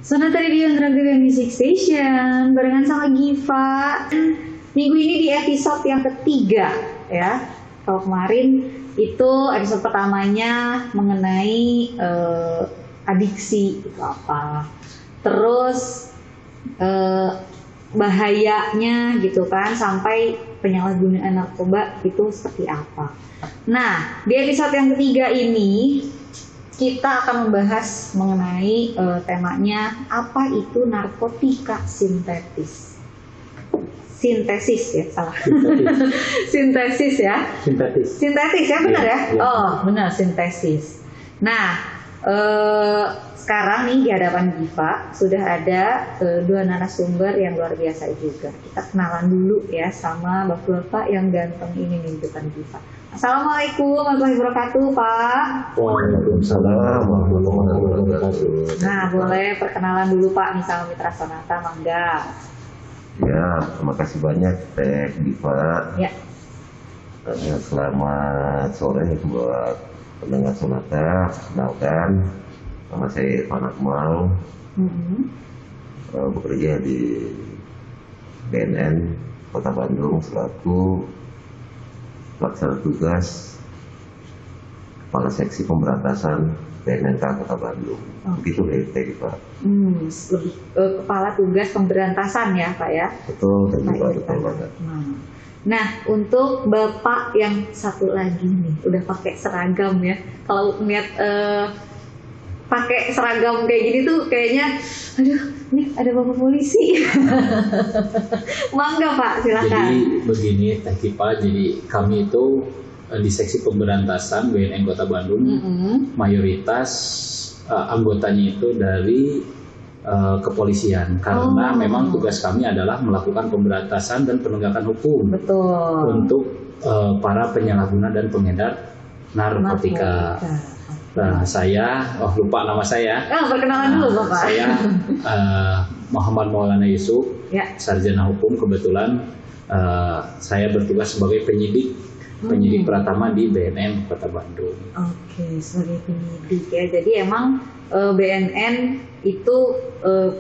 Sonata Radio Androgyra Music Station barengan sama Giva. Minggu ini di episode yang ketiga ya. Kalau kemarin itu episode pertamanya mengenai adiksi itu apa. Terus bahayanya gitu kan, sampai penyalahgunaan narkoba itu seperti apa. Nah, di episode yang ketiga ini kita akan membahas mengenai temanya apa itu narkotika sintetis. Sintesis ya, salah. Sintesis ya. Sintetis ya, benar ya? Oh, benar, sintesis. Nah, sekarang nih di hadapan Giva sudah ada dua narasumber yang luar biasa juga. Kita kenalan dulu ya sama bapak-bapak yang ganteng ini nih di depan Giva. Assalamualaikum warahmatullahi wabarakatuh, Pak. Waalaikumsalam warahmatullahi wabarakatuh. Nah, boleh perkenalan dulu Pak nih sama Mitra Sonata, mangga. Ya, terima kasih banyak Teh Giva. Ya. Selamat sore buat pendengar Sonata. Kenalkan, nama saya Irfan Akmal. Bekerja di BNN Kota Bandung selaku pelaksana tugas Kepala Seksi Pemberantasan BNNK Kota Bandung. Begitu Teh Giva. Lebih Kepala Tugas Pemberantasan ya Pak ya? Betul, Teh Giva, betul banget. Nah, untuk Bapak yang satu lagi nih, udah pakai seragam ya. Kalau ngeliat pakai seragam kayak gini tuh kayaknya, aduh, ini ada Bapak polisi. Mangga Pak, silakan. Jadi begini Teh Giva, jadi kami itu di Seksi Pemberantasan BNN Kota Bandung, mayoritas anggotanya itu dari kepolisian, karena memang tugas kami adalah melakukan pemberantasan dan penegakan hukum. Betul. Untuk para penyalahguna dan pengedar narkotika. Nah, saya, lupa nama saya. Perkenalan dulu Bapak. Saya Muhammad Maulana Yusuf, ya. Sarjana Hukum. Kebetulan saya bertugas sebagai penyidik Pratama di BNN Kota Bandung. Oke, sebagai penyidik ya. Jadi emang BNN itu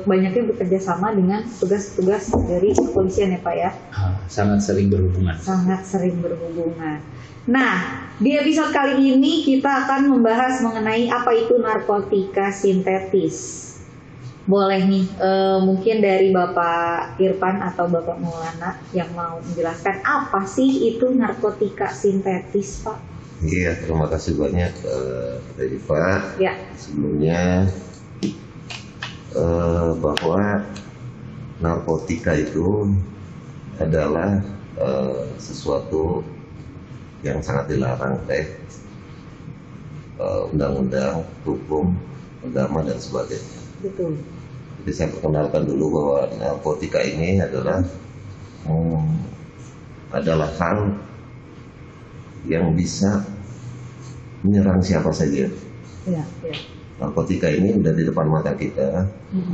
banyaknya bekerja sama dengan tugas-tugas dari kepolisian ya Pak ya? Sangat sering berhubungan. Sangat sering berhubungan. Nah, di episode kali ini kita akan membahas mengenai apa itu narkotika sintetis. Boleh nih, mungkin dari Bapak Irfan atau Bapak Maulana yang mau menjelaskan apa sih itu narkotika sintetis, Pak? Iya, terima kasih banyak Teh Giva. Ya. Sebelumnya bahwa narkotika itu adalah sesuatu yang sangat dilarang oleh undang-undang, hukum, agama dan sebagainya. Betul. Jadi saya perkenalkan dulu bahwa narkotika ini adalah hal yang bisa menyerang siapa saja. Ya. Narkotika ini udah di depan mata kita,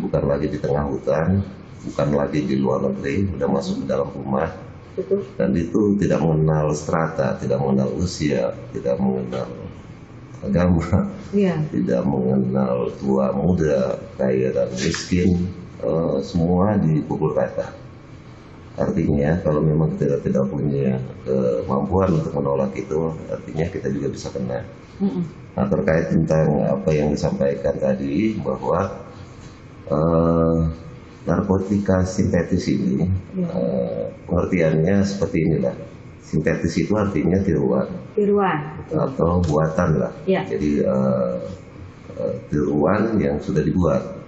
bukan lagi di tengah hutan, bukan lagi di luar negeri, udah masuk ke dalam rumah. Betul. Dan itu tidak mengenal strata, tidak mengenal usia, tidak mengenal agama, tidak mengenal tua muda, kaya dan miskin, semua dipukul rata. Artinya kalau memang kita tidak punya kemampuan untuk menolak itu, artinya kita juga bisa kena. Nah, terkait tentang apa yang disampaikan tadi bahwa narkotika sintetis ini pengertiannya seperti inilah. Sintetis itu artinya tiruan atau buatan lah. Jadi tiruan yang sudah dibuat.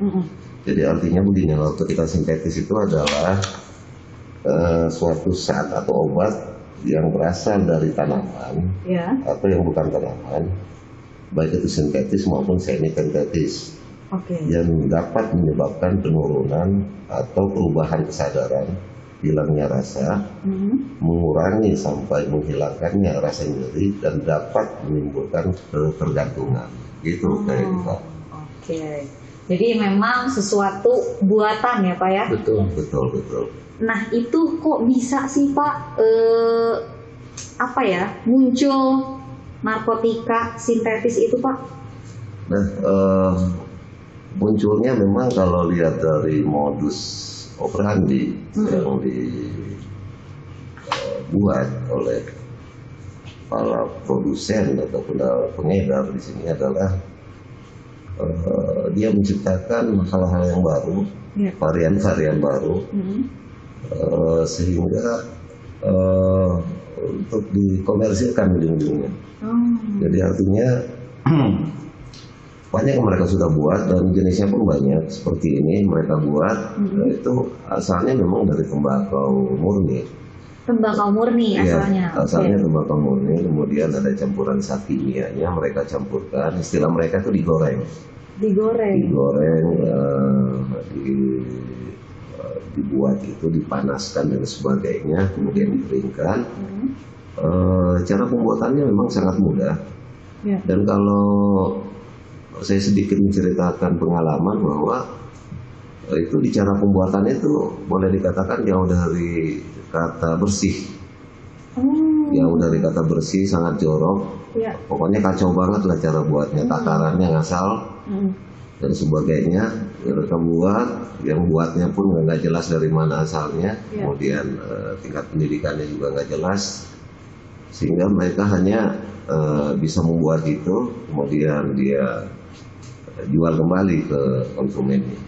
Jadi artinya begini, narkotika sintetis itu adalah suatu zat atau obat yang berasal dari tanaman atau yang bukan tanaman, baik itu sintetis maupun semi sintetis, yang dapat menyebabkan penurunan atau perubahan kesadaran, hilangnya rasa, mengurangi sampai menghilangkannya rasa nyeri, dan dapat menimbulkan ketergantungan. Gitu kayak gitu. Jadi memang sesuatu buatan ya Pak ya? Betul. Nah, itu kok bisa sih Pak muncul narkotika sintetis itu Pak? Nah, munculnya memang kalau lihat dari modus operandi yang dibuat oleh para produsen ataupun pengedar di sini adalah dia menciptakan hal-hal yang baru, varian-varian baru, sehingga untuk dikomersilkan ujung-ujungnya. Jadi artinya banyak yang mereka sudah buat dan jenisnya pun banyak seperti ini mereka buat. Itu asalnya memang dari tembakau murni. Tembakau murni asalnya. Ya, asalnya tembakau murni, kemudian ada campuran zat kimianya mereka campurkan. Istilah mereka itu digoreng. Digoreng, dibuat itu, dipanaskan dan sebagainya, kemudian dikeringkan. Cara pembuatannya memang sangat mudah. Dan kalau saya sedikit menceritakan pengalaman bahwa itu di cara pembuatannya itu boleh dikatakan jauh dari kata bersih. Jauh dari kata bersih, sangat jorok. Pokoknya kacau banget lah cara buatnya, takarannya ngasal dan sebagainya. Mereka buat, yang buatnya pun nggak jelas dari mana asalnya. Kemudian tingkat pendidikannya juga nggak jelas, sehingga mereka hanya bisa membuat itu, kemudian dia jual kembali ke konsumennya.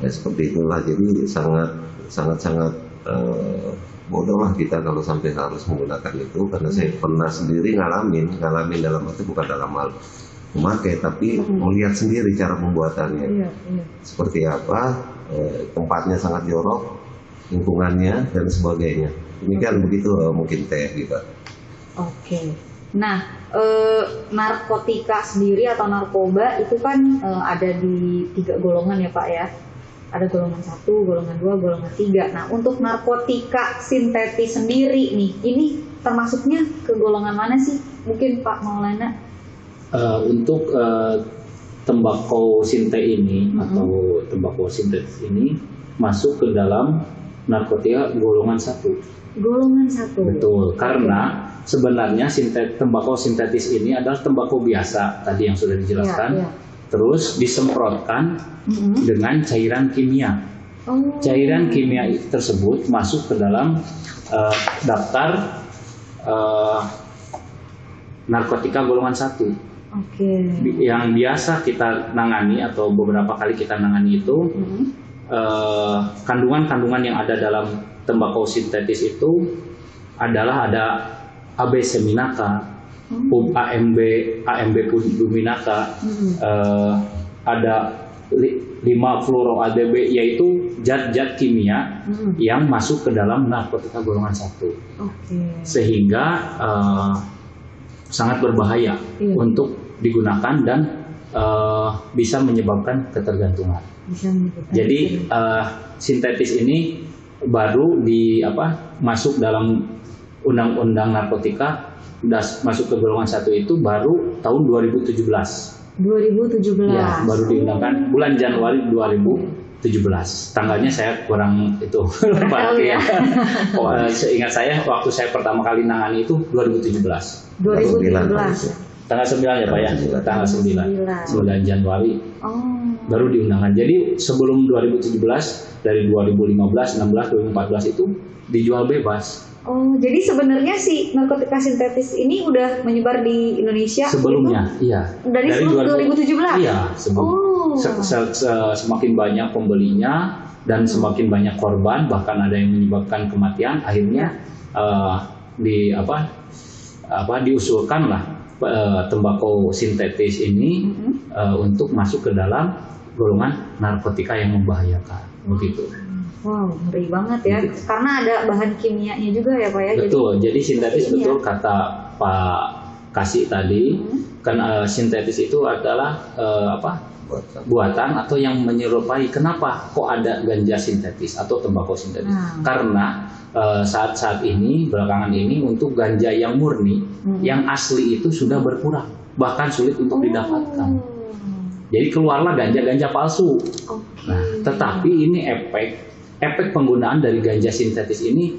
Ya seperti itulah. Jadi sangat bodoh lah kita kalau sampai harus menggunakan itu, karena saya pernah sendiri ngalamin dalam arti bukan dalam hal memakai, tapi melihat sendiri cara pembuatannya seperti apa, tempatnya sangat jorok, lingkungannya dan sebagainya. Demikian begitu mungkin teh gitu. Nah, narkotika sendiri atau narkoba itu kan ada di 3 golongan ya Pak ya. Ada golongan 1, golongan 2, golongan 3. Nah, untuk narkotika sintetis sendiri nih, ini termasuknya ke golongan mana sih? Mungkin Pak Maulana? Untuk tembakau atau tembakau sintetis ini masuk ke dalam narkotika golongan 1. Golongan 1. Betul, karena sebenarnya tembakau sintetis ini adalah tembakau biasa tadi yang sudah dijelaskan. Terus disemprotkan dengan cairan kimia. Cairan kimia tersebut masuk ke dalam daftar narkotika golongan 1. Yang biasa kita nangani atau beberapa kali kita nangani itu kandungan-kandungan yang ada dalam tembakau sintetis itu adalah ada AB seminaka, AMB puduminaka, ada 5-fluoro-ADB, yaitu zat-zat kimia yang masuk ke dalam narkotika golongan 1. Sehingga sangat berbahaya untuk digunakan dan bisa menyebabkan ketergantungan. Jadi sintetis ini baru masuk dalam undang-undang narkotika, masuk ke golongan 1 itu baru tahun 2017. Ya, baru diundangkan bulan Januari 2017. Tanggalnya saya kurang itu pasti ya. Seingat saya waktu saya pertama kali nangani itu 2017. Tanggal 9 ya Pak ya. Tanggal 9 Januari. Baru diundangkan. Jadi sebelum 2017, dari 2015, 16, 2014 itu dijual bebas. Jadi sebenarnya si narkotika sintetis ini udah menyebar di Indonesia sebelumnya, itu? Iya. Dari 2017? Iya, semakin banyak pembelinya dan semakin banyak korban, bahkan ada yang menyebabkan kematian. Akhirnya diusulkanlah tembakau sintetis ini untuk masuk ke dalam golongan narkotika yang membahayakan, begitu. Wow, ngeri banget ya. Gitu. Karena ada bahan kimianya juga ya Pak ya. Betul, jadi sintetis betul kata Pak Kasih tadi, kan sintetis itu adalah buatan atau yang menyerupai. Kenapa kok ada ganja sintetis atau tembakau sintetis? Karena saat-saat ini, belakangan ini, untuk ganja yang murni, yang asli itu sudah berkurang, bahkan sulit untuk didapatkan. Jadi keluarlah ganja-ganja palsu. Nah, tetapi ini efek penggunaan dari ganja sintetis ini,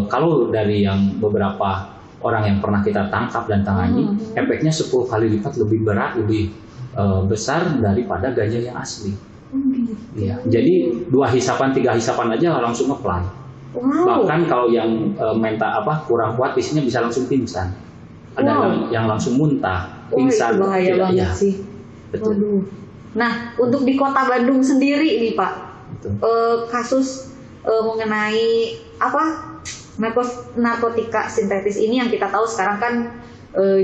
kalau dari yang beberapa orang yang pernah kita tangkap dan tangani, efeknya 10 kali lipat lebih berat, lebih besar daripada ganja yang asli. Gitu. Iya, jadi 2 hisapan 3 hisapan aja langsung ngeplay. Wow. Bahkan kalau yang kurang kuat biasanya bisa langsung pingsan. Ada yang langsung muntah, pingsan. Itu bahaya banget sih. Betul. Waduh. Nah, untuk di Kota Bandung sendiri nih Pak, kasus mengenai narkotika sintetis ini yang kita tahu sekarang kan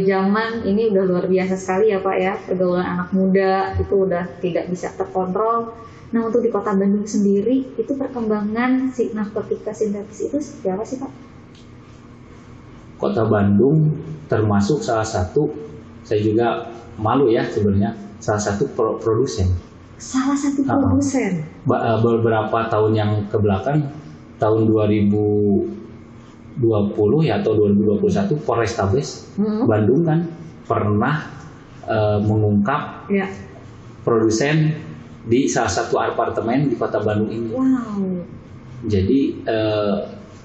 zaman ini udah luar biasa sekali ya Pak ya, pergaulan anak muda itu udah tidak bisa terkontrol. Nah, untuk di Kota Bandung sendiri itu perkembangan si narkotika sintetis itu seperti apa sih Pak? Kota Bandung termasuk salah satu, saya juga malu ya sebenarnya, salah satu produsen. Salah satu produsen. Beberapa tahun yang kebelakang, tahun 2020 ya atau 2021, Polrestabes Bandung kan pernah mengungkap produsen di salah satu apartemen di Kota Bandung ini. Wow. Jadi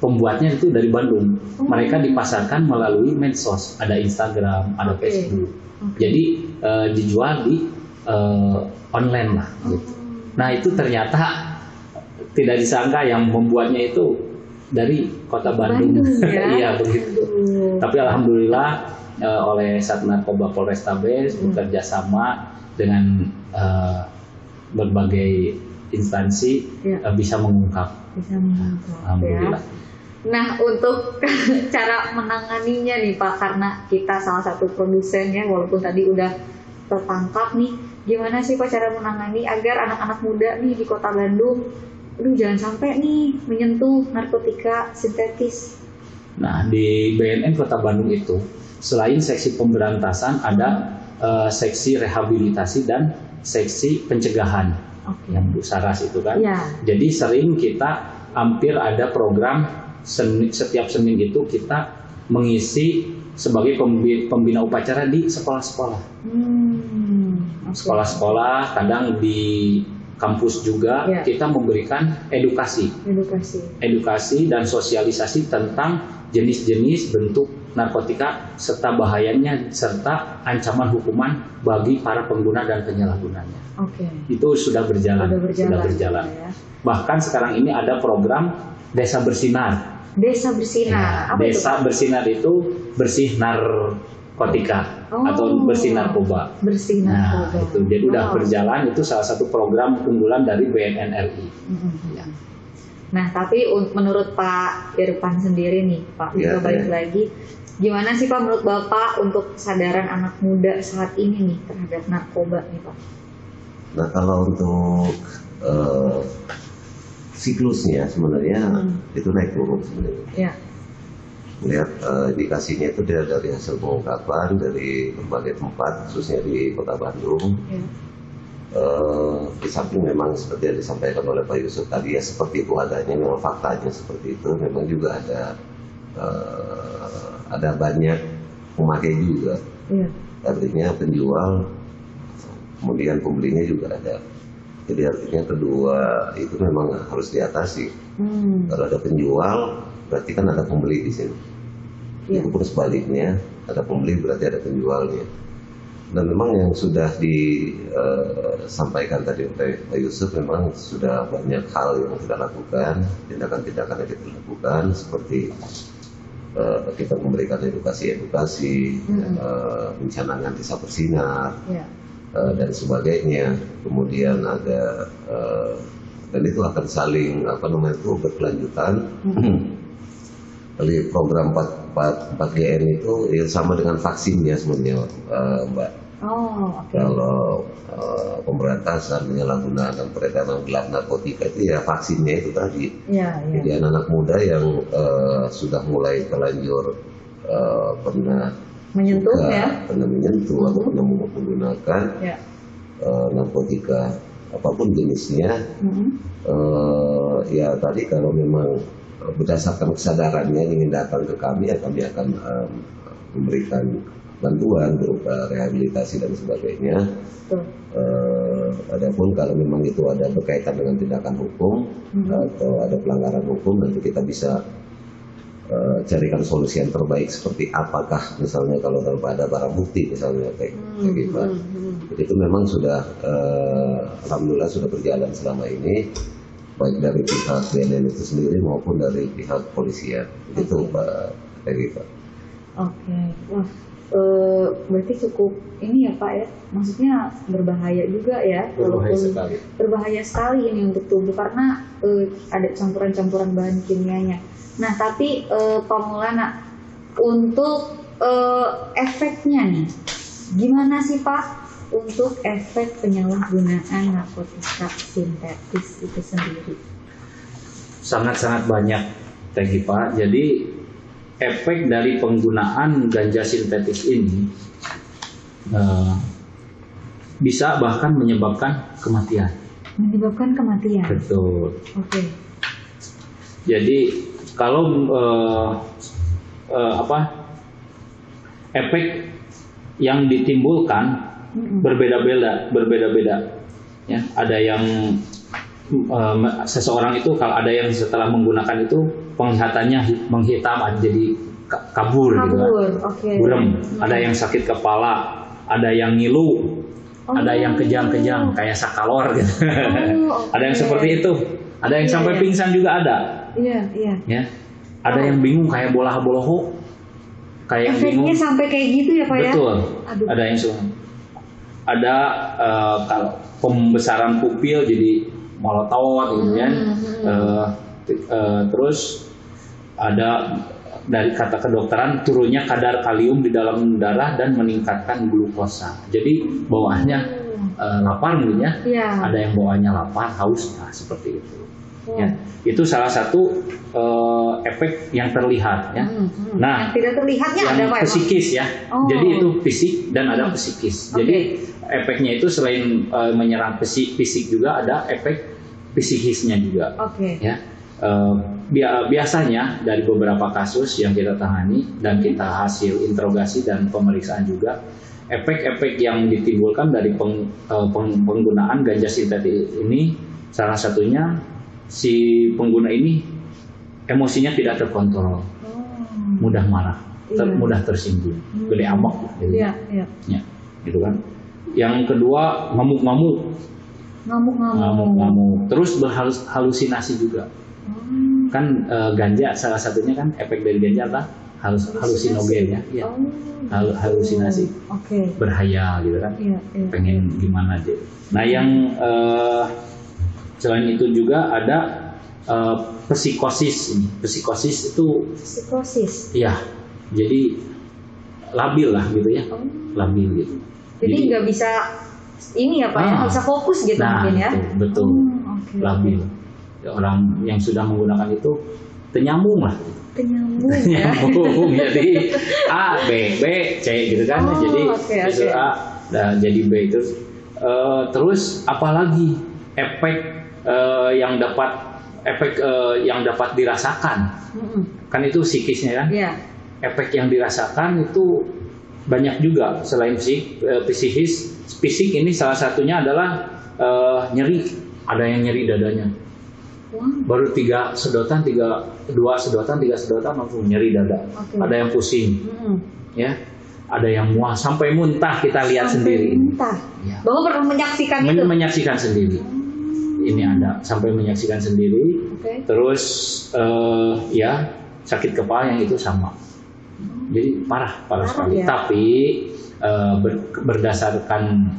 pembuatnya itu dari Bandung. Mereka dipasarkan melalui medsos, ada Instagram, ada Facebook. Jadi dijual di online lah. Gitu. Nah itu ternyata tidak disangka yang membuatnya itu dari Kota Bandung. Ya? Iya begitu. Tapi alhamdulillah oleh Sat Narkoba Polrestabes bekerja sama dengan berbagai instansi bisa mengungkap. Alhamdulillah. Ya. Nah, untuk cara menanganinya nih Pak, karena kita salah satu produsen ya, walaupun tadi udah tertangkap nih, gimana sih Pak cara menangani agar anak-anak muda nih di Kota Bandung, jangan sampai nih menyentuh narkotika sintetis? Nah, di BNN Kota Bandung itu selain seksi pemberantasan ada seksi rehabilitasi dan seksi pencegahan. Yang Bu Saras itu kan. Jadi sering kita hampir ada program setiap Senin itu kita mengisi sebagai pembina upacara di sekolah-sekolah. Sekolah-sekolah, kadang di kampus juga kita memberikan edukasi dan sosialisasi tentang jenis-jenis bentuk narkotika serta bahayanya serta ancaman hukuman bagi para pengguna dan penyalahgunanya. Itu sudah berjalan. Ya. Bahkan sekarang ini ada program Desa Bersinar. Desa Bersinar. Desa Bersinar itu bersih narkotika atau bersih narkoba. Itu jadi udah berjalan, itu salah satu program unggulan dari BNN RI. Ya. Nah, tapi menurut Pak Irfan sendiri nih, Pak, kita balik lagi, gimana sih Pak menurut Bapak untuk kesadaran anak muda saat ini nih terhadap narkoba nih Pak? Nah, kalau untuk siklusnya sebenarnya itu naik turun sebenarnya. Melihat indikasinya itu dari hasil pengungkapan dari berbagai tempat, khususnya di Kota Bandung. Di samping memang seperti yang disampaikan oleh Pak Yusuf tadi ya, seperti itu adanya, memang faktanya seperti itu, memang juga ada banyak pemakai juga. Artinya penjual, kemudian pembelinya juga ada. Jadi artinya kedua itu memang harus diatasi. Kalau ada penjual, berarti kan ada pembeli di sini. Itu pun sebaliknya, ada pembeli berarti ada penjualnya. Dan memang yang sudah disampaikan tadi oleh Pak Yusuf, memang sudah banyak hal yang kita lakukan, tindakan-tindakan yang kita lakukan, seperti kita memberikan edukasi, pencanangan desa bersinar, dan sebagainya. Kemudian ada dan itu akan saling berkelanjutan. Dari program 4GN itu sama dengan vaksinnya sebenarnya, Mbak. Kalau pemberantasan penyalahgunaan dan peredaran gelap narkotika itu ya vaksinnya itu tadi. Jadi anak-anak muda yang sudah mulai terlanjur pernah menyentuh atau pernah menggunakan narkotika apapun jenisnya, ya tadi kalau memang berdasarkan kesadarannya ingin datang ke kami, ya kami akan memberikan bantuan berupa rehabilitasi dan sebagainya. Adapun kalau memang itu ada berkaitan dengan tindakan hukum atau ada pelanggaran hukum, nanti kita bisa carikan solusi yang terbaik seperti apakah misalnya kalau ada barang bukti misalnya kayak gitu. Jadi itu memang sudah alhamdulillah sudah berjalan selama ini baik dari pihak BNN itu sendiri maupun dari pihak polisian. Itu Pak Pak. Oke, wah berarti cukup ini ya Pak ya, maksudnya berbahaya juga ya, berbahaya sekali ini untuk tubuh karena ada campuran-campuran bahan kimianya. Nah tapi Pak Maulana, untuk efeknya nih, gimana sih Pak untuk efek penyalahgunaan narkotika sintetis itu sendiri? Sangat-sangat banyak Teh Pak. Jadi efek dari penggunaan ganja sintetis ini bisa bahkan menyebabkan kematian. Menyebabkan kematian. Betul. Oke. Jadi kalau efek yang ditimbulkan berbeda-beda. Ya, ada yang seseorang itu kalau ada yang setelah menggunakan itu penglihatannya menghitam jadi kabur gitu kan. Buram. Ada yang sakit kepala, ada yang ngilu, ada yang kejang-kejang kayak sakalor gitu. Ada yang seperti itu, ada yang sampai pingsan juga ada. Iya. Ya. Ada yang bingung kayak bolah-boloho. Kayak efeknya bingung sampai kayak gitu ya Pak ya? Betul. Ada yang ada kalau pembesaran pupil jadi molotot gitu kan. Terus ada dari kata kedokteran turunnya kadar kalium di dalam darah dan meningkatkan glukosa. Jadi bawaannya lapar gitu ya. Ada yang bawaannya lapar, haus, nah seperti itu. Ya, itu salah satu efek yang terlihat ya. Nah, yang tidak terlihatnya yang ada Pak? Psikis ya. Jadi itu fisik dan ada psikis. Jadi efeknya itu selain menyerang fisik juga ada efek psikisnya juga. Ya. Biasanya dari beberapa kasus yang kita tangani dan kita hasil interogasi dan pemeriksaan juga, efek-efek yang ditimbulkan dari penggunaan ganja sintetis ini salah satunya si pengguna ini emosinya tidak terkontrol, mudah marah, mudah tersinggung, gede amok gitu. Ya, gitu kan. Yang kedua ngamuk-ngamuk, terus berhalusinasi juga. Kan ganja salah satunya kan efek dari ganja apa? Halusinogen ya. Halusinasi, berhayal gitu kan. Pengen gimana deh. Nah yang selain itu juga ada psikosis ini. Psikosis itu ya, jadi labil lah gitu ya. Labil gitu. Jadi nggak bisa ini ya Pak ya, nggak bisa fokus gitu mungkin ya. Betul. Labil. Orang yang sudah menggunakan itu ternyambung lah. Ternyambung. Jadi A, B, C gitu kan. Jadi itu A, jadi B itu. Terus apalagi efek yang dapat dirasakan, kan itu psikisnya kan. Efek yang dirasakan itu banyak juga selain psikis. Fisik ini salah satunya adalah nyeri. Ada yang nyeri dadanya. Baru 3 sedotan langsung nyeri dada. Ada yang pusing, ya. Ada yang mual sampai muntah, kita lihat sendiri. Muntah. Ya. Bapak pernah menyaksikan itu? Menyaksikan sendiri. Ini ada sampai menyaksikan sendiri. Terus ya sakit kepala yang itu sama. Jadi parah sekali. Ya. Tapi berdasarkan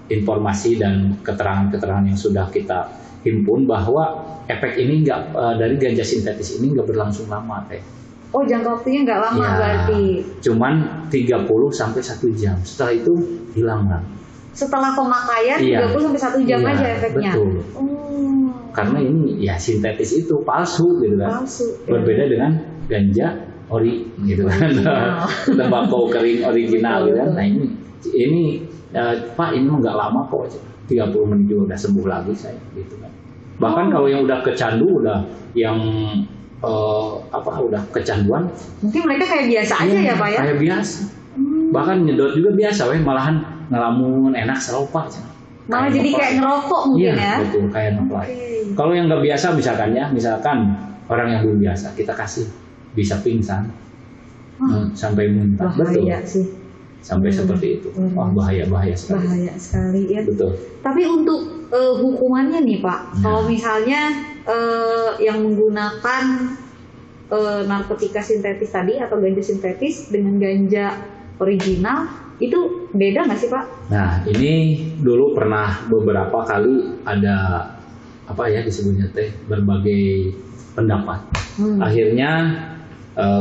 informasi dan keterangan-keterangan yang sudah kita himpun bahwa efek ini dari ganja sintetis ini nggak berlangsung lama Teh. Oh, jangka waktunya nggak lama ya, berarti? Cuman 30 sampai 1 jam. Setelah itu hilang lah. Setelah pemakaian 30 sampai 1 jam aja efeknya. Betul. Karena ini ya sintetis itu palsu gitu kan. Berbeda dengan ganja ori gitu kan. Tembakau kering original gitu kan. Nah ini Pak ini nggak lama kok, 30 menit juga udah sembuh lagi saya gitu kan. Bahkan kalau yang udah kecandu, udah yang udah kecanduan, mungkin mereka kayak biasa aja ya Pak ya. Kayak biasa. Bahkan nyedot juga biasa, malahan ngelamun enak seropa aja. Malah jadi kayak ngerokok mungkin ya. Betul, kayak ngerokok. Kalau yang nggak biasa misalkan orang yang belum biasa kita kasih bisa pingsan, sampai muntah. Bahaya betul sih. Sampai seperti itu. Wah, bahaya sekali. Bahaya sekali ya. Betul. Tapi untuk hukumannya nih Pak, kalau misalnya yang menggunakan narkotika sintetis tadi atau ganja sintetis dengan ganja original itu beda nggak sih Pak? Nah, ini dulu pernah beberapa kali ada apa ya disebutnya teh berbagai pendapat. Akhirnya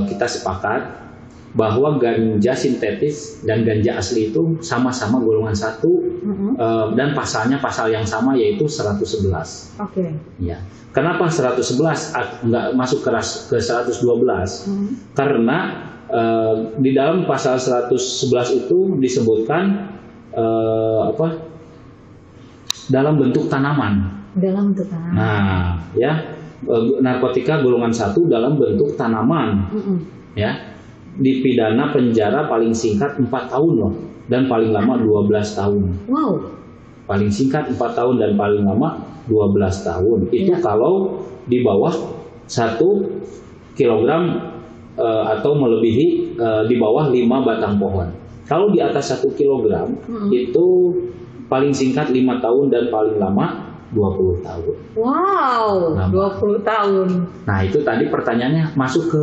kita sepakat bahwa ganja sintetis dan ganja asli itu sama-sama golongan 1 dan pasalnya pasal yang sama yaitu 111. Oke. Ya. Kenapa 111 nggak masuk ke 112? Karena di dalam pasal 111 itu disebutkan dalam bentuk tanaman. Dalam bentuk tanaman. Nah, ya narkotika golongan 1 dalam bentuk tanaman. Ya. Dipidana penjara paling singkat 4 tahun loh dan paling lama 12 tahun. Wow. Paling singkat 4 tahun dan paling lama 12 tahun. Itu kalau di bawah 1 kilogram atau melebihi di bawah 5 batang pohon. Kalau di atas 1 kilogram itu paling singkat 5 tahun dan paling lama 20 tahun. Wow, 20 tahun. Nah, itu tadi pertanyaannya masuk ke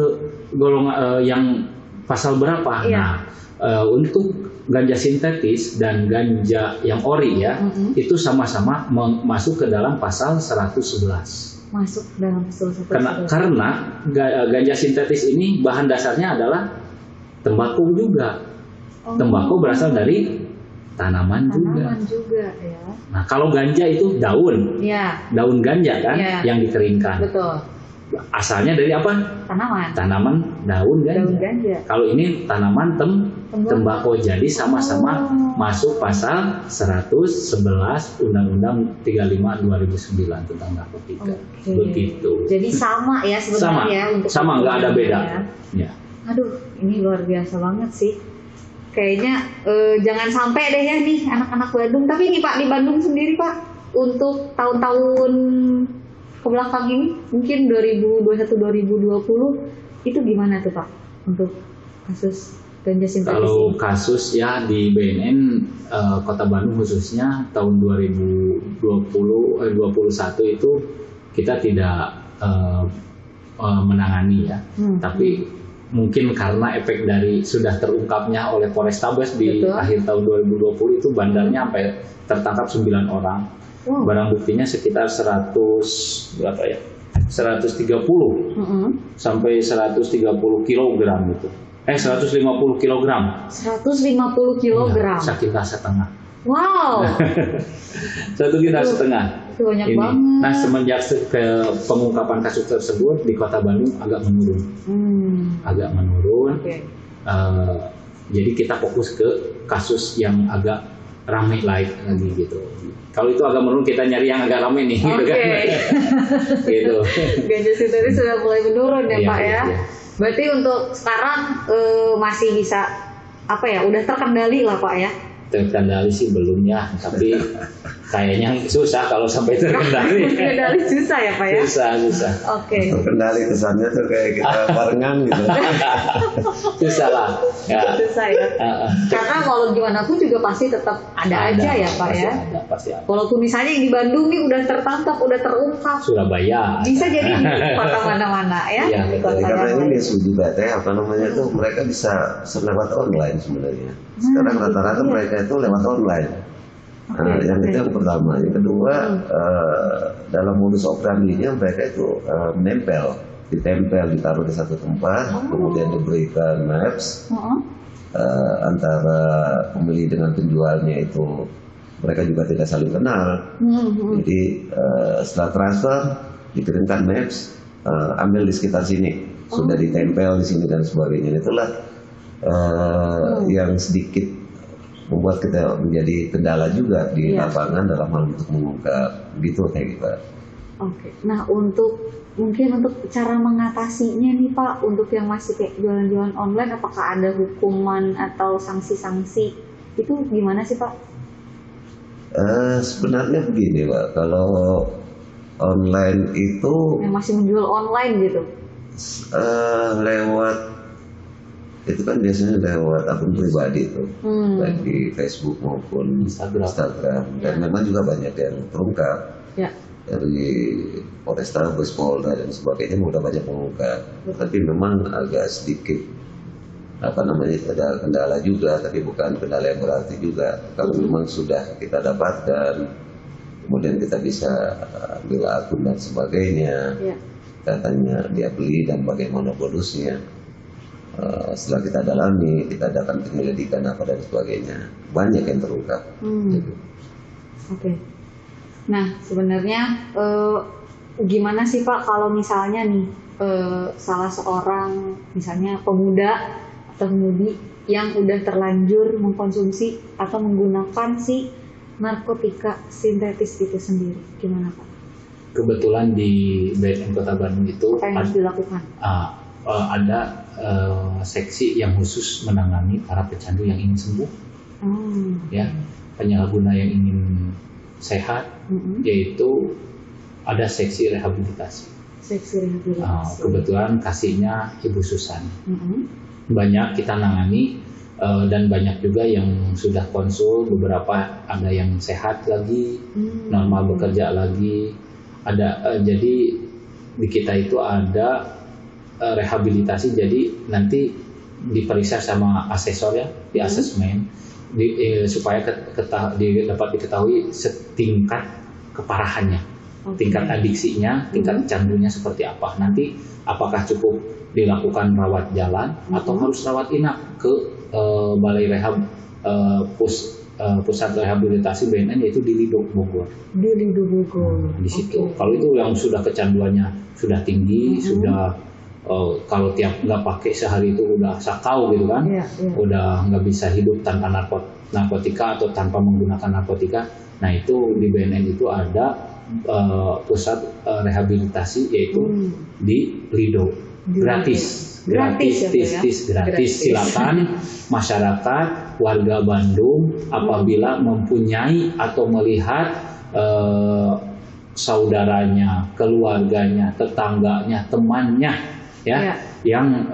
golongan yang pasal berapa? Iya. Nah, untuk ganja sintetis dan ganja yang ori ya, itu sama-sama masuk ke dalam pasal 111. Masuk dalam pasal 111. Karena ganja sintetis ini bahan dasarnya adalah tembakau juga. Tembakau berasal dari tanaman juga ya. Nah, kalau ganja itu daun. Ya. Daun ganja kan yang dikeringkan. Betul. Asalnya dari apa? Tanaman daun ganja. Kalau ini tanaman tembakau. Jadi sama-sama masuk pasal 111 Undang-Undang 35 2009 tentang narkotika. Begitu. Jadi sama ya sebenarnya untuk sama nggak ada beda. Ya. Aduh, ini luar biasa banget sih. Kayaknya jangan sampai deh ya nih anak-anak Bandung. Tapi ini Pak di Bandung sendiri Pak untuk tahun-tahun kebelakang ini mungkin 2021-2020 itu gimana tuh Pak untuk kasus ganja sintetis? Kalau kasus ya di BNN Kota Bandung khususnya tahun 2021 itu kita tidak menangani ya, tapi mungkin karena efek dari sudah terungkapnya oleh Polrestabes di akhir tahun 2020 itu bandarnya sampai tertangkap 9 orang. Barang buktinya sekitar 130 sampai 130 kilogram itu. 150 kilogram. 150 kilogram. Ya, 1,5 kilo. Wow. 1,5 kilo. Itu banyak ini. banget. Nah, semenjak pengungkapan kasus tersebut di Kota Bandung agak menurun. Agak menurun. Jadi kita fokus ke kasus yang agak ramai lagi gitu. Kalau itu agak menurun, kita nyari yang agak ramai nih, gitu kan? Gitu. Ganja sintetis sudah mulai menurun ya Pak ya. Berarti untuk sekarang masih bisa apa ya? Udah terkendali lah Pak ya? Terkendali sih belum ya, tapi kayaknya susah kalau sampai terkendali. Terkendali susah ya Pak ya? Susah. Oke. Terkendali kesannya tuh kayak kita barengan gitu. Susah lah. Ya. Susah ya. Karena kalau gimana pun juga pasti tetap ada aja ya Pak ya. Pasti ada. Walaupun misalnya yang di Bandung nih udah tertangkap, udah terungkap. Surabaya. Bisa jadi di kota mana-mana ya. Iya, karena ini isu juga mereka bisa lewat online sebenarnya. Sekarang rata-rata mereka itu lewat online. Yang itu yang pertama. Yang kedua, dalam modus operandinya mereka itu ditempel, ditaruh di satu tempat, kemudian diberikan maps antara pembeli dengan penjualnya itu mereka juga tidak saling kenal. Jadi setelah transfer dikirimkan maps, ambil di sekitar sini, sudah ditempel di sini dan sebagainya. Itulah yang sedikit membuat kita menjadi kendala juga di lapangan dalam hal untuk mengungkap gitu kayak gitu. Oke. Nah mungkin untuk cara mengatasinya nih Pak, untuk yang masih kayak jualan-jualan online, apakah ada hukuman atau sanksi-sanksi itu gimana sih Pak? Sebenarnya begini Pak, kalau Online itu yang masih menjual online gitu. Lewat itu kan biasanya lewat akun pribadi tuh, baik di Facebook maupun Instagram. Dan memang juga banyak yang terungkap dari Polrestabes, Polda dan sebagainya, udah banyak mengungkap. Tapi memang agak sedikit ada kendala juga, tapi bukan kendala yang berarti juga. Kalau memang sudah kita dapatkan, kemudian kita bisa ambil akun dan sebagainya, katanya dia beli dan bagaimana modusnya. Setelah kita dalami, kita adakan penyelidikan apa dan sebagainya, banyak yang terungkap. Gitu. Oke. Nah, sebenarnya gimana sih Pak kalau misalnya nih salah seorang misalnya pemuda atau pemudi yang udah terlanjur mengkonsumsi atau menggunakan si narkotika sintetis itu sendiri, gimana Pak? Kebetulan di BNN Kota Bandung itu apa yang harus dilakukan? Ada seksi yang khusus menangani para pecandu yang ingin sembuh, ya, penyalahguna yang ingin sehat, yaitu ada seksi rehabilitasi. Seksi rehabilitasi. Kebetulan kasihnya Ibu Susan. Banyak kita nangani dan banyak juga yang sudah konsul, beberapa ada yang sehat lagi, normal bekerja lagi. Ada jadi di kita itu ada rehabilitasi, jadi nanti diperiksa sama asesor ya, di asesmen supaya dapat diketahui setingkat keparahannya, tingkat adiksinya, tingkat candunya seperti apa. Nanti apakah cukup dilakukan rawat jalan atau harus rawat inap ke balai rehab pusat rehabilitasi BNN, yaitu di Lido Bogor. Di Lido Bogor. Di situ. Kalau itu yang sudah kecanduannya sudah tinggi, sudah kalau tiap nggak pakai sehari itu udah sakau gitu kan, udah nggak bisa hidup tanpa narkotika atau tanpa menggunakan narkotika. Nah itu di BNN itu ada pusat rehabilitasi, yaitu di Lido, gratis. Silakan masyarakat warga Bandung apabila mempunyai atau melihat saudaranya, keluarganya, tetangganya, temannya yang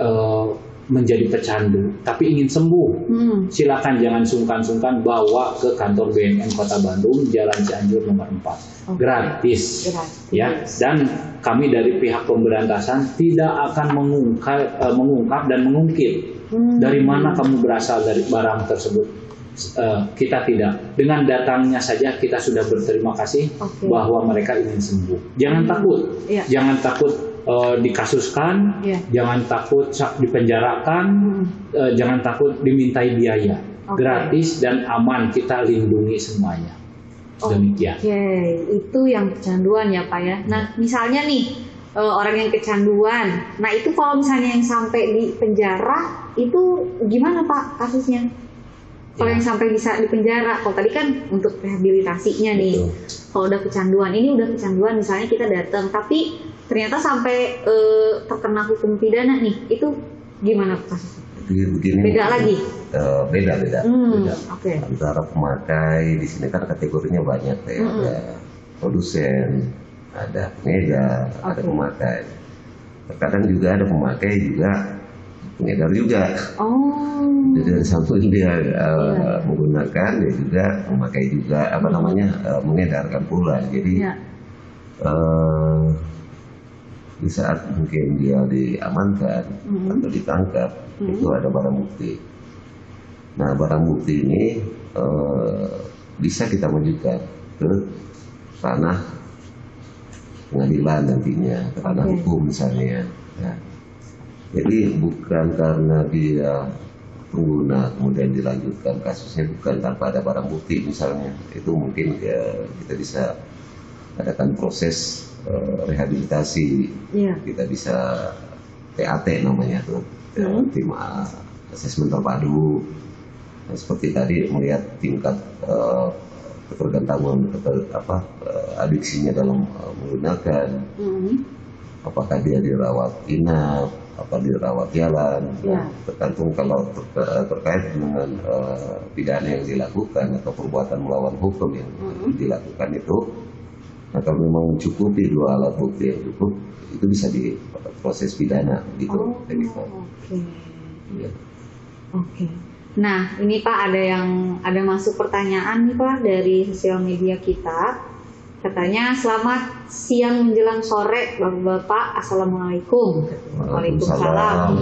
menjadi pecandu tapi ingin sembuh, silakan jangan sungkan-sungkan bawa ke kantor BNN Kota Bandung, Jalan Cianjur nomor 4. Gratis. Ya. Dan kami dari pihak pemberantasan tidak akan mengungkap dan mengungkit dari mana kamu berasal dari barang tersebut. Kita tidak. Dengan datangnya saja kita sudah berterima kasih bahwa mereka ingin sembuh. Jangan takut. Jangan takut dikasuskan, jangan takut dipenjarakan, jangan takut dimintai biaya. Gratis dan aman, kita lindungi semuanya. Demikian. Itu yang kecanduan ya Pak ya. Nah misalnya nih orang yang kecanduan, nah itu kalau misalnya yang sampai di penjara itu gimana Pak kasusnya? Kalau yang sampai bisa di penjara, kalau tadi kan untuk rehabilitasinya nih. Kalau udah kecanduan, ini udah kecanduan misalnya kita datang, tapi ternyata sampai terkena hukum pidana nih, itu gimana kasusnya? Begini, beda lagi. Beda. Okay. Antara pemakai di sini kan kategorinya banyak ya. Ada produsen, ada pengedar, ada pemakai. Terkadang juga ada pemakai juga pengedar juga. Jadi dari samping dia menggunakan, dia juga memakai juga mengedarkan pula. Jadi di saat mungkin dia diamankan atau ditangkap, itu ada barang bukti. Nah barang bukti ini bisa kita majukan ke ranah pengadilan nantinya, ke ranah hukum misalnya. Ya. Jadi bukan karena dia pengguna kemudian dilanjutkan kasusnya, bukan tanpa ada barang bukti misalnya, itu mungkin kita bisa adakan proses rehabilitasi, kita bisa TAT namanya tuh, tim asesmen terpadu. Seperti tadi melihat tingkat ketergantungan adiksinya dalam menggunakan, apakah dia dirawat inap, apa dirawat jalan, tergantung. Kalau terkait dengan pidana yang dilakukan atau perbuatan melawan hukum yang dilakukan itu Nah kalau memang mencukupi 2 alat bukti yang cukup, itu bisa diproses pidana gitu. Oke. Ya. Oke. Nah ini Pak ada masuk pertanyaan nih Pak dari sosial media kita. Katanya selamat siang menjelang sore Bapak-bapak, Assalamualaikum. Waalaikumsalam.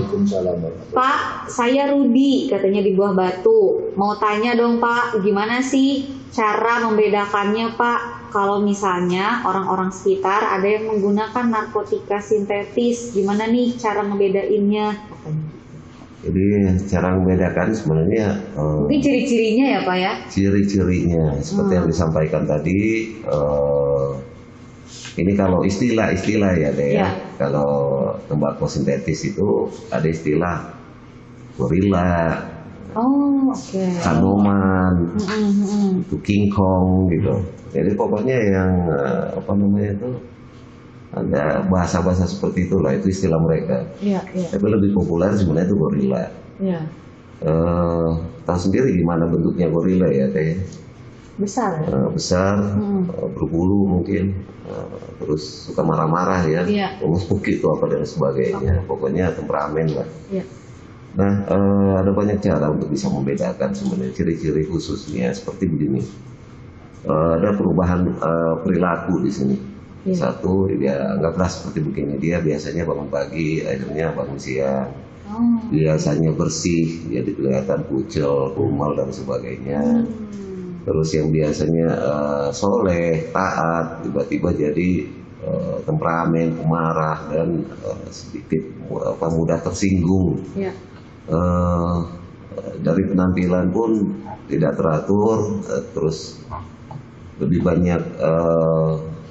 Pak, saya Rudi katanya di Buah Batu. Mau tanya dong Pak, gimana sih cara membedakannya Pak? Kalau misalnya orang-orang sekitar ada yang menggunakan narkotika sintetis, gimana nih cara ngebedainnya? Jadi cara membedakan sebenarnya mungkin ciri-cirinya ya Pak ya? Ciri-cirinya seperti yang disampaikan tadi, ini kalau istilah-istilah ya deh ya. Kalau tembakau sintetis itu ada istilah gorila, kanoman, itu King Kong gitu. Jadi pokoknya yang apa namanya itu ada bahasa-bahasa seperti itulah, itu istilah mereka. Tapi lebih populer sebenarnya itu gorila. Tahu sendiri gimana bentuknya gorila ya teh? Besar. Besar, berbulu mungkin, terus suka marah-marah ya, gitu apa dan sebagainya. Pokoknya temperamen lah. Nah, ada banyak cara untuk bisa membedakan sebenarnya ciri-ciri khususnya seperti begini. Ada perubahan perilaku di sini. Satu, dia anggaplah seperti begini, dia biasanya bangun pagi, akhirnya bangun siang, biasanya bersih, jadi kelihatan kucel, kumal dan sebagainya. Terus yang biasanya soleh, taat, tiba-tiba jadi temperamen, pemarah dan sedikit mudah tersinggung. Dari penampilan pun tidak teratur, terus lebih banyak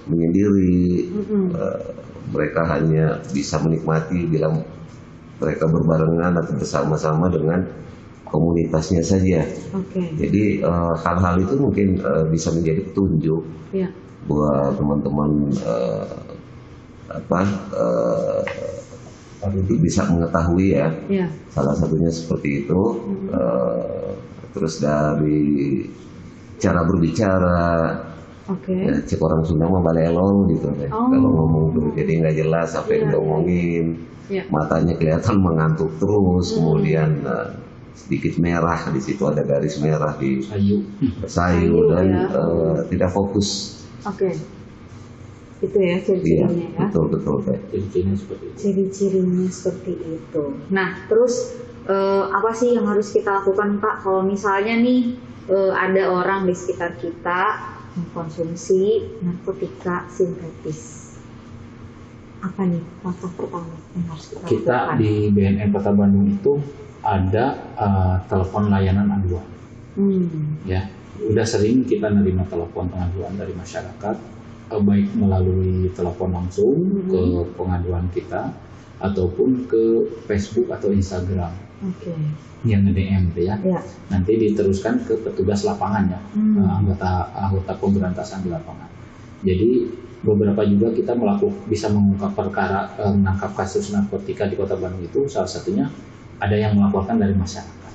menyendiri, mereka hanya bisa menikmati bila mereka berbarengan atau bersama-sama dengan komunitasnya saja. Jadi hal-hal itu mungkin bisa menjadi petunjuk buat teman-teman bisa mengetahui ya. Salah satunya seperti itu. Terus dari cara berbicara. Ya, cek orang Sunda mah balelong gitu deh. Kalau ngomong tuh jadi nggak jelas apa yang ngomongin, matanya kelihatan mengantuk terus, kemudian sedikit merah, di situ ada garis merah di sayu dan tidak fokus. Itu ya ciri-cirinya ya. Betul. Ciri-cirinya seperti itu. Nah terus apa sih yang harus kita lakukan Pak kalau misalnya nih ada orang di sekitar kita mengkonsumsi narkotika sintetis? Apa nih langkah pertama yang harus kita lakukan? Di BNN Kota Bandung itu ada telepon layanan aduan. Ya, udah sering kita nerima telepon pengaduan dari masyarakat, baik melalui telepon langsung ke pengaduan kita ataupun ke Facebook atau Instagram. Yang nge-DM ya. Nanti diteruskan ke petugas lapangan ya, anggota pemberantasan di lapangan. Jadi beberapa juga kita bisa mengungkap perkara menangkap kasus narkotika di Kota Bandung itu salah satunya ada yang melaporkan dari masyarakat.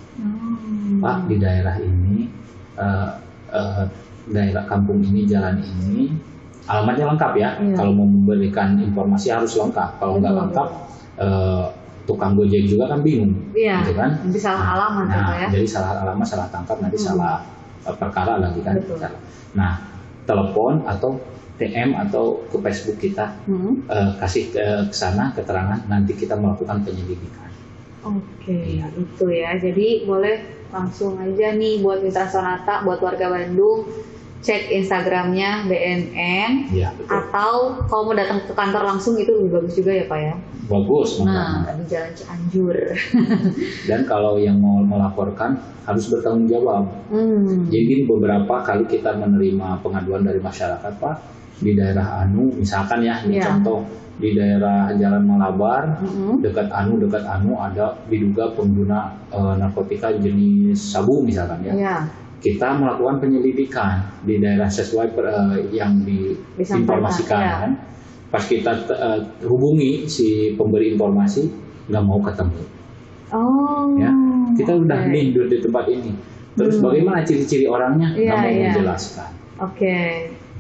Pak, di daerah ini, daerah kampung ini, jalan ini, alamatnya lengkap ya. Kalau mau memberikan informasi harus lengkap. Kalau nggak lengkap, tukang gojek juga kan bingung, gitu kan? Nanti salah alamat ya. Jadi salah alamat, salah tangkap, nanti salah perkara lagi kan. Nah, telepon atau TM atau ke Facebook kita, kasih ke sana keterangan, nanti kita melakukan penyelidikan. Itu ya. Jadi boleh langsung aja nih buat Mitra Sonata, buat warga Bandung, cek Instagramnya BNN, atau kalau mau datang ke kantor langsung itu lebih bagus juga ya Pak ya. Bagus. Nah, di Jalan Cianjur. Dan kalau yang mau melaporkan harus bertanggung jawab. Jadi beberapa kali kita menerima pengaduan dari masyarakat, Pak, di daerah Anu, misalkan ya, contoh di daerah Jalan Malabar, dekat Anu ada diduga pengguna narkotika jenis sabu misalkan ya. Kita melakukan penyelidikan di daerah sesuai yang diinformasikan kan. Pas kita hubungi si pemberi informasi nggak mau ketemu. Kita udah nih di tempat ini. Terus bagaimana ciri-ciri orangnya nggak mau menjelaskan.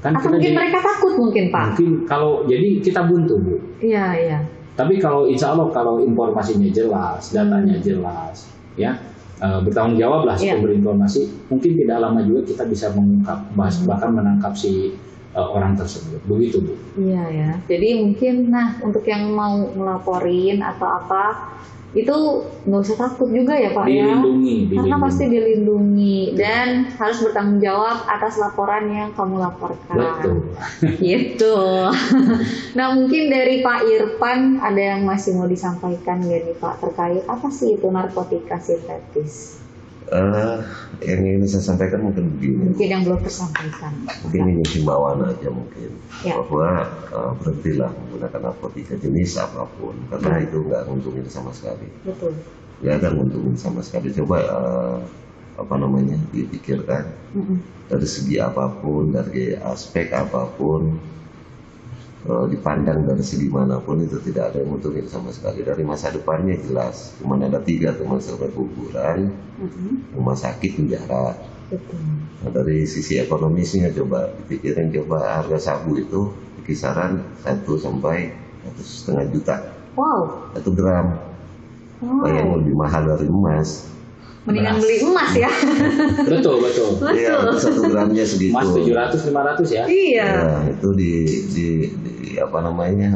Kan atau mungkin mereka takut mungkin Pak? Mungkin kalau jadi kita buntu Bu. Iya iya. Tapi kalau insya Allah kalau informasinya jelas, datanya jelas, ya bertanggung jawab lah si pemberi informasi. Mungkin tidak lama juga kita bisa mengungkap, bahkan menangkap si orang tersebut. Begitu Bu. Iya ya. Jadi mungkin untuk yang mau ngelaporin atau apa itu nggak usah takut juga ya Pak dilindungi, ya. Karena pasti dilindungi dan harus bertanggung jawab atas laporan yang kamu laporkan. Betul. Gitu. Nah mungkin dari Pak Irfan ada yang masih mau disampaikan ya nih Pak terkait apa sih itu narkotika sintetis? Yang ingin saya sampaikan mungkin begini. Mungkin yang belum tersampaikan. Mungkin ini himbauan aja mungkin bahwa berhentilah menggunakan narkotika jenis apapun karena itu nggak nguntungin sama sekali. Betul. Nggak ada nguntungin sama sekali. Coba dipikirkan dari segi apapun, dari aspek apapun, dipandang dari segi manapun itu tidak ada yang nguntungin sama sekali. Dari masa depannya jelas, cuma ada 3 teman sampai kuburan, rumah sakit, penjara. Nah, dari sisi ekonomisnya coba dipikirin, coba harga sabu itu di kisaran 1 sampai 1,5 juta. Wow. 1 gram. Yang lebih mahal dari emas. Mendingan beli emas ya. Betul. Iya, 1 gramnya segitu. Emas 700-500 ya. Iya. Ya, itu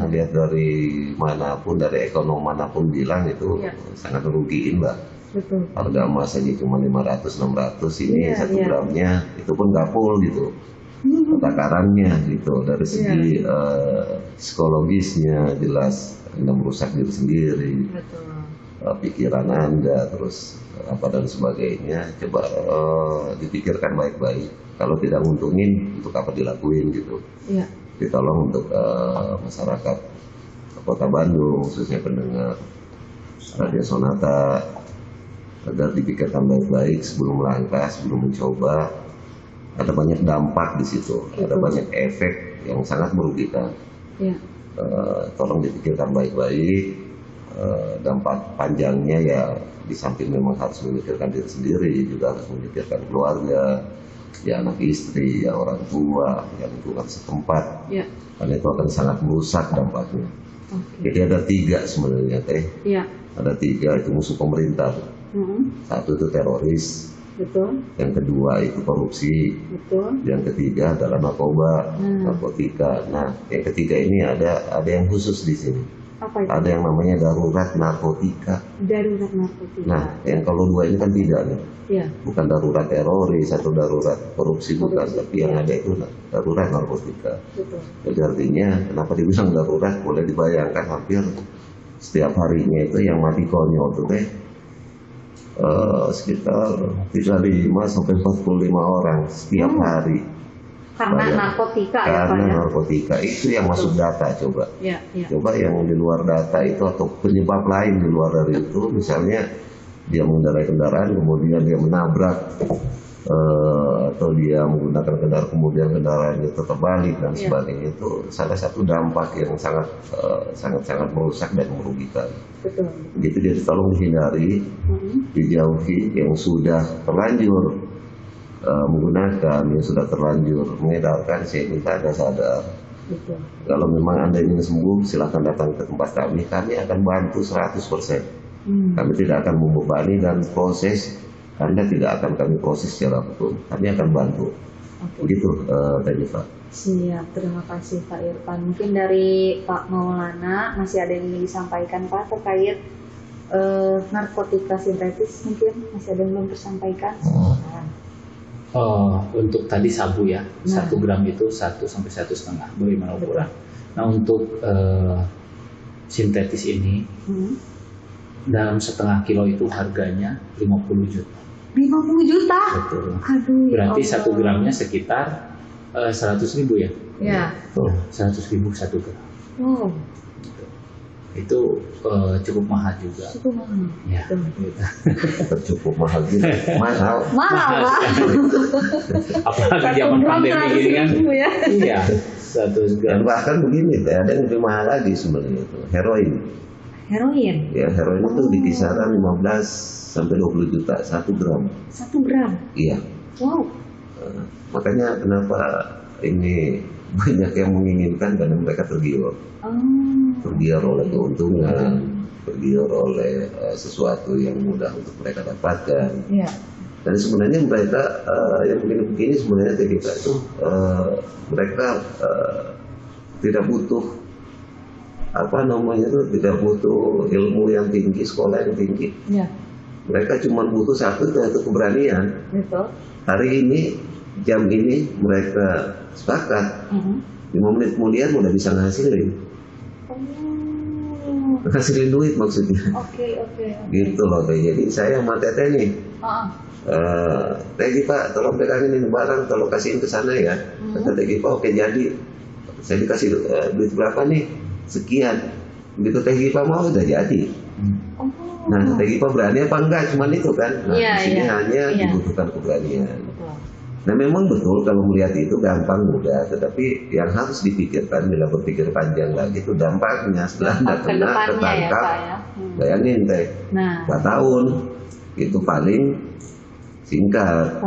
lihat dari manapun, dari ekonom manapun bilang itu sangat merugiin Mbak. Betul. Harga emas aja cuma 500-600, ini 1 gramnya itu pun nggak full gitu. Takarannya gitu, dari segi psikologisnya jelas Anda merusak diri sendiri. Betul. Pikiran Anda terus apa dan sebagainya, coba dipikirkan baik-baik. Kalau tidak nguntungin untuk apa dilakuin gitu. Iya. Ditolong untuk masyarakat Kota Bandung khususnya pendengar Radio Sonata agar dipikirkan baik-baik sebelum melangkah, sebelum mencoba. Ada banyak dampak di situ, ada banyak efek yang sangat merugikan. Iya. Tolong dipikirkan baik-baik. Dampak panjangnya ya di samping memang harus memikirkan diri sendiri, juga harus memikirkan keluarga, ya anak istri, ya orang tua, ya lingkungan setempat, karena itu akan sangat merusak dampaknya. Jadi ada 3 sebenarnya ada 3 itu musuh pemerintah. 1 itu teroris. Betul. Yang kedua itu korupsi. Betul. Yang ketiga adalah narkotika. Nah, yang ketiga ini ada yang khusus di sini. Apa itu? Ada yang namanya darurat narkotika. Darurat narkotika. Nah, yang kalau 2 ini kan tidak nih. Iya. Bukan darurat teroris atau darurat korupsi bukan, tapi yang ada itu darurat narkotika. Betul. Jadi artinya kenapa dibilang darurat? Boleh dibayangkan hampir setiap harinya itu yang mati konyol tuh sekitar 35 sampai 45 orang setiap hari. Karena narkotika Karena narkotika itu yang masuk data coba. Coba yang di luar data itu atau penyebab lain di luar dari itu, misalnya dia mengendarai kendaraan kemudian dia menabrak atau dia menggunakan kendaraan kemudian kendaraannya terbalik dan sebagainya, itu salah satu dampak yang sangat merusak dan merugikan. Betul. Gitu, jadi tolong dihindari, dijauhi yang sudah terlanjur menggunakan, yang sudah terlanjur mengedarkan, saya minta Anda sadar. Betul. Kalau memang Anda ingin sembuh, silakan datang ke tempat kami akan bantu 100%. Kami tidak akan membebani dan proses Anda tidak akan kami proses secara hukum, kami akan bantu. Begitu, Tadifa. Siap, terima kasih Pak Irfan. Mungkin dari Pak Maulana masih ada yang ingin disampaikan Pak terkait narkotika sintetis, mungkin masih ada yang belum tersampaikan. Untuk tadi sabu ya, 1 gram itu 1 sampai 1,5, bagaimana ukuran. Nah untuk sintetis ini dalam 1/2 kilo itu harganya 50 juta. 50 juta? Betul. Aduh, berarti ya 1 gramnya sekitar 100.000 ya? Ya. 100.000 1 gram. Wow. Itu cukup mahal juga. Cukup mahal. Ya. Cukup mahal juga. Mahal. Pak. Apalagi zaman pandemi gini kan? Ya. Iya. 1 gram. Dan bahkan begini, ada yang lebih mahal lagi sebenarnya itu, heroin. Heroin? Ya, heroin itu di kisaran 15 sampai 20 juta 1 gram. 1 gram? Iya. Wow. Makanya kenapa ini banyak yang menginginkan karena mereka tergiur oleh keuntungan, tergiur oleh sesuatu yang mudah untuk mereka dapatkan. Dan sebenarnya mereka yang begini sebenarnya kita itu mereka tidak butuh tidak butuh ilmu yang tinggi, sekolah yang tinggi. Mereka cuma butuh satu, yaitu keberanian. Hari ini, jam ini mereka sepakat, 5 menit kemudian udah bisa ngasilin duit maksudnya. Gitu loh. Jadi saya sama Teteh nih, Tegi Pak, tolong pegangin ini barang, tolong kasihin ke sana ya. Kata Tegi Pak, oke jadi. Saya dikasih duit berapa nih? Sekian. Begitu Tegi Pak mau, udah jadi. Nah, Tegi Pak berani apa enggak? Cuman itu kan. Nah, di sini hanya dibutuhkan keberanian. Nah, memang betul kalau melihat itu gampang, mudah, tetapi yang harus dipikirkan bila berpikir panjang lagi itu dampaknya setelah Anda kena ketangkap. Bayangin Teh, 4 tahun itu paling singkat.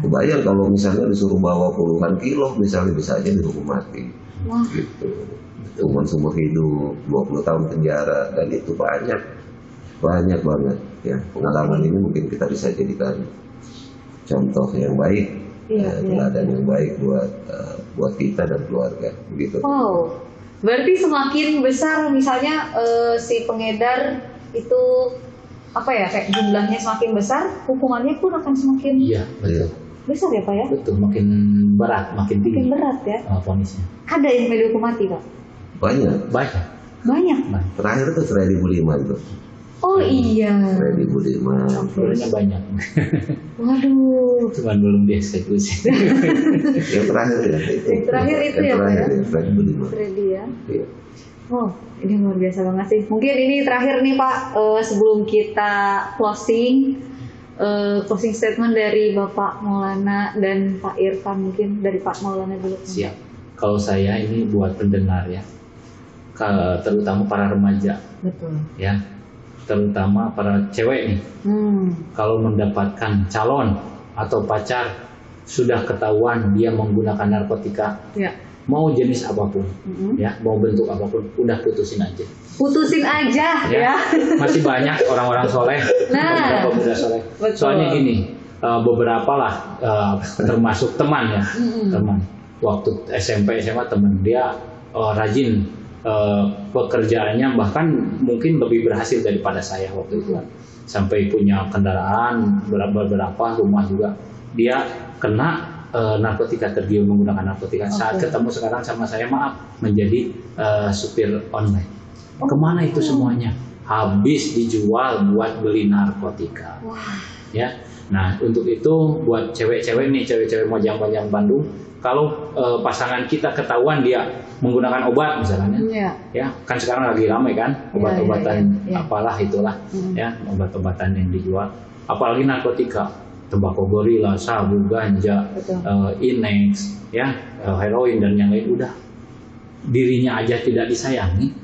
Kebayang kalau misalnya disuruh bawa puluhan kilo, misalnya bisa aja dihukum mati. Gitu. Hukuman seumur hidup, 20 tahun penjara, dan itu banyak banget ya. Pengalaman ini mungkin kita bisa jadikan contoh yang baik, teladan yang baik buat kita dan keluarga, begitu. Berarti semakin besar misalnya si pengedar itu kayak jumlahnya semakin besar, hukumannya pun akan semakin besar ya Pak ya? Betul, makin berat, makin tinggi. Makin berat ya? Vonisnya. Ada yang dihukum mati Pak? Banyak. Terakhir itu Freddy Budiman tuh. Oh iya. Freddy Budiman. Sebenarnya banyak. Waduh. Cuman belum dieksekusi. Yang terakhir ya. Yang terakhir itu ya Pak ya? Freddy Budiman. Freddy ya. Ini luar biasa banget sih. Mungkin ini terakhir nih Pak, sebelum kita closing statement dari Bapak Maulana dan Pak Irfan, mungkin dari Pak Maulana dulu. Siap. Kalau saya ini buat pendengar ya, terutama para remaja. Betul. Ya, terutama para cewek nih. Kalau mendapatkan calon atau pacar sudah ketahuan dia menggunakan narkotika, mau jenis apapun, ya, mau bentuk apapun, udah putusin aja. Putusin aja, ya. Masih banyak orang-orang soleh, beberapa muda soleh. Soalnya gini, beberapa lah, termasuk teman ya, teman. Waktu SMP, SMA teman dia rajin pekerjaannya, bahkan mungkin lebih berhasil daripada saya waktu itu. Sampai punya kendaraan, beberapa rumah juga. Dia kena narkotika, tergiur menggunakan narkotika. Saat ketemu sekarang sama saya, maaf, menjadi supir online. Kemana itu semuanya? Habis dijual buat beli narkotika. Ya. Nah, untuk itu buat cewek-cewek nih, cewek-cewek Mojang-Mojang Bandung, kalau pasangan kita ketahuan dia menggunakan obat misalnya, ya kan sekarang lagi ramai kan obat-obatan apalah itulah, ya obat-obatan yang dijual, apalagi narkotika. Tembakau gorila, sabu, ganja, inex, ya, heroin dan yang lain, udah dirinya aja tidak disayangi,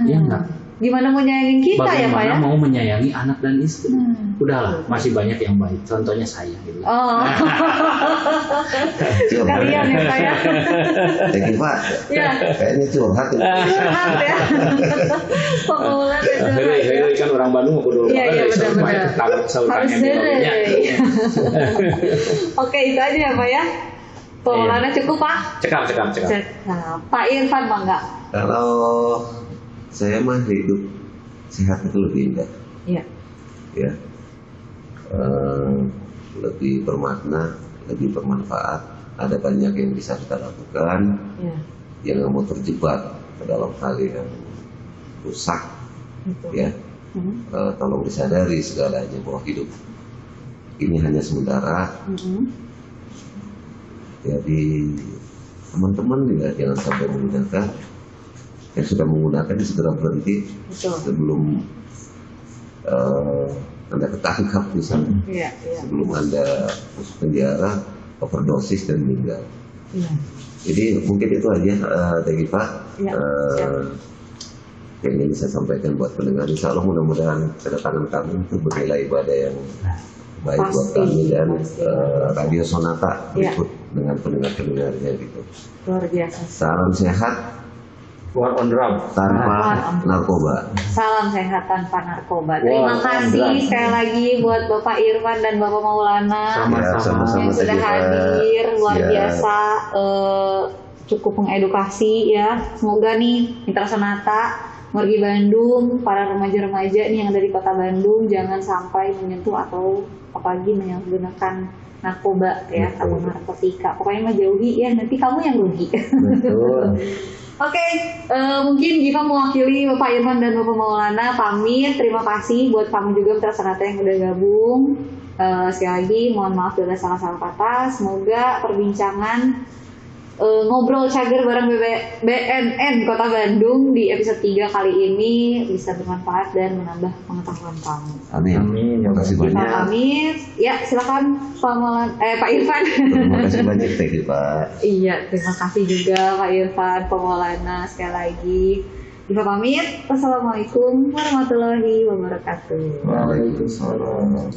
ya enggak. Gimana mau nyayangin kita ya Pak ya? Bagaimana mau menyayangi anak dan istri? Udahlah, masih banyak yang baik. Contohnya saya gitu. Kalian ya Pak ya? Pak, kayaknya curhat ya. Curhat ya. Pengulangan ya curhat ya. Kan orang Bandung aku dulu. Iya benar-benar. Harus bener. Oke, itu aja ya Pak ya. Pengulangannya cukup Pak? Cekap. Nah, Pak Irfan Pak enggak? Kalau saya mah hidup sehat itu lebih indah. Ya. Lebih bermakna, lebih bermanfaat. Ada banyak yang bisa kita lakukan. Yang nggak mau terjebak ke dalam hal yang rusak. Ya. Tolong disadari segalanya bahwa hidup ini hanya sementara. Jadi teman-teman juga jangan sampai menggunakan. Yang sudah menggunakan segera berhenti sebelum Anda ketangkap misalnya, sebelum Anda masuk penjara, overdosis dan meninggal. Jadi mungkin itu aja dari Pak yang ingin saya sampaikan buat pendengar. Insya Allah mudah-mudahan kedatangan kami itu bernilai ibadah yang baik buat kami dan Radio Sonata berikut dengan pendengar-pendengarnya gitu. Luar biasa. Salam sehat. War on drum tanpa narkoba. Salam sehat tanpa narkoba. Terima kasih sekali lagi buat Bapak Irfan dan Bapak Maulana sama-sama yang sudah hadir. Luar biasa, cukup mengedukasi ya. Semoga nih Mitra Sonata, Margi Bandung, para remaja-remaja nih yang ada di Kota Bandung jangan sampai menyentuh atau apalagi menggunakan narkoba ya atau narkotika. Pokoknya mah jauhi ya, nanti kamu yang rugi. Betul. Oke, mungkin Giva mewakili Bapak Irfan dan Bapak Maulana pamit. Terima kasih buat kamu juga Mitra Sonata yang udah gabung. Sekali lagi mohon maaf bila salah-salah kata. Semoga perbincangan ngobrol cager bareng BNN Kota Bandung di episode 3 kali ini bisa bermanfaat dan menambah pengetahuan kamu. Amin. Terima kasih banyak. Amin. Ya, silakan Pak Irfan. Terima kasih banyak Pak. Iya, terima kasih juga Pak Irfan, Pak Maulana sekali lagi. Giva pamit. Wassalamualaikum warahmatullahi wabarakatuh. Waalaikumsalam.